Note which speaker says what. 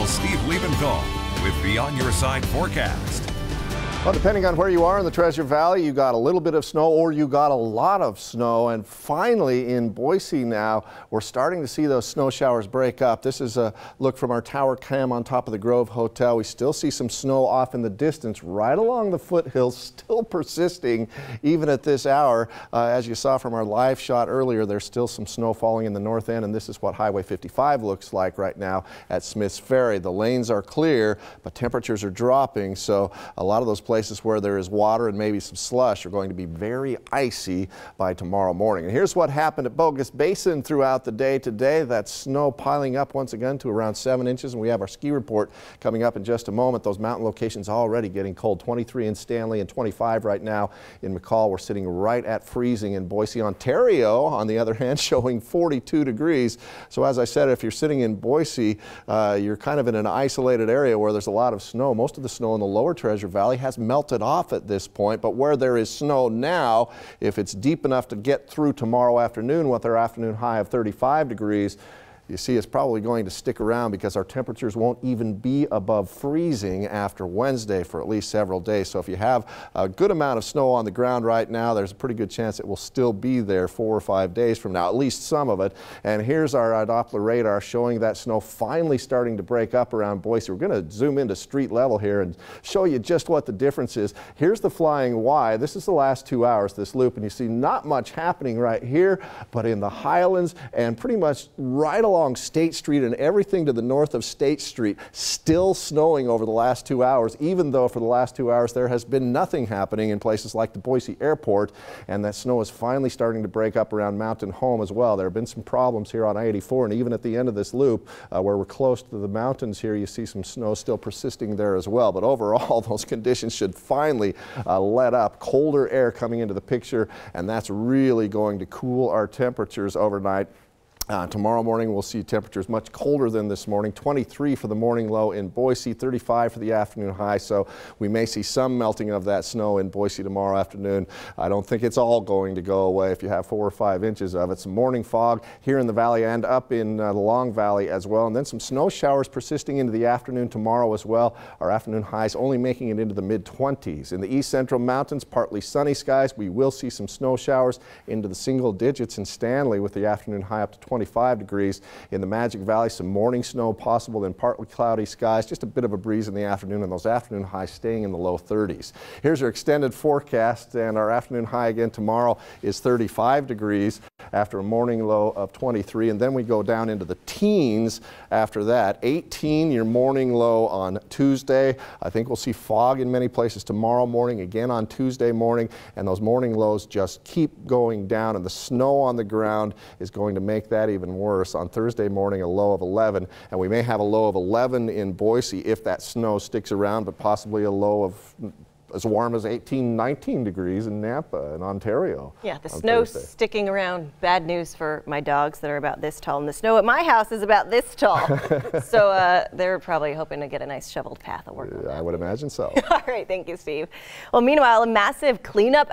Speaker 1: Steve Liebenthal with the On Your Side forecast.
Speaker 2: Well, depending on where you are in the Treasure Valley, you got a little bit of snow or you got a lot of snow. And finally in Boise now, we're starting to see those snow showers break up. This is a look from our tower cam on top of the Grove Hotel. We still see some snow off in the distance right along the foothills, still persisting even at this hour. As you saw from our live shot earlier, there's still some snow falling in the north end, and this is what Highway 55 looks like right now at Smiths Ferry. The lanes are clear, but temperatures are dropping, so a lot of those places where there is water and maybe some slush are going to be very icy by tomorrow morning. And here's what happened at Bogus Basin throughout the day today. That snow piling up once again to around 7 inches, and we have our ski report coming up in just a moment. Those mountain locations already getting cold. 23 in Stanley and 25 right now in McCall. We're sitting right at freezing in Boise. Ontario, on the other hand, showing 42 degrees. So as I said, if you're sitting in Boise, you're kind of in an isolated area where there's a lot of snow. Most of the snow in the lower Treasure Valley has melted off at this point, but where there is snow now, if it's deep enough to get through tomorrow afternoon with our afternoon high of 35 degrees, you see it's probably going to stick around because our temperatures won't even be above freezing after Wednesday for at least several days. So if you have a good amount of snow on the ground right now, there's a pretty good chance it will still be there 4 or 5 days from now, at least some of it. And here's our Doppler radar showing that snow finally starting to break up around Boise. We're going to zoom into street level here and show you just what the difference is. Here's the flying Y. This is the last 2 hours, this loop, and you see not much happening right here, but in the Highlands and pretty much right along State Street and everything to the north of State Street, still snowing over the last 2 hours, even though for the last 2 hours there has been nothing happening in places like the Boise Airport, and that snow is finally starting to break up around Mountain Home as well. There have been some problems here on I-84, and even at the end of this loop where we're close to the mountains here, you see some snow still persisting there as well. But overall, those conditions should finally let up. Colder air coming into the picture, and that's really going to cool our temperatures overnight. Tomorrow morning we'll see temperatures much colder than this morning. 23 for the morning low in Boise, 35 for the afternoon high, so we may see some melting of that snow in Boise tomorrow afternoon. I don't think it's all going to go away if you have 4 or 5 inches of it. Some morning fog here in the valley and up in the Long Valley as well, and then some snow showers persisting into the afternoon tomorrow as well. Our afternoon highs only making it into the mid-20s. In the east central mountains, partly sunny skies. We will see some snow showers into the single digits in Stanley with the afternoon high up to 25 degrees. In the Magic Valley, some morning snow possible, then partly cloudy skies, just a bit of a breeze in the afternoon, and those afternoon highs staying in the low 30s. Here's our extended forecast, and our afternoon high again tomorrow is 35 degrees after a morning low of 23, and then we go down into the teens after that. 18 your morning low on Tuesday. I think we'll see fog in many places tomorrow morning, again on Tuesday morning, and those morning lows just keep going down, and the snow on the ground is going to make that even worse. On Thursday morning, a low of 11, and we may have a low of 11 in Boise if that snow sticks around, but possibly a low of as warm as 18, 19 degrees in Nampa in Ontario.
Speaker 3: Yeah, the snow sticking around, bad news for my dogs that are about this tall, and the snow at my house is about this tall. So they're probably hoping to get a nice shoveled path of work on that.
Speaker 2: I would imagine so.
Speaker 3: All right, thank you, Steve. Well, meanwhile, a massive cleanup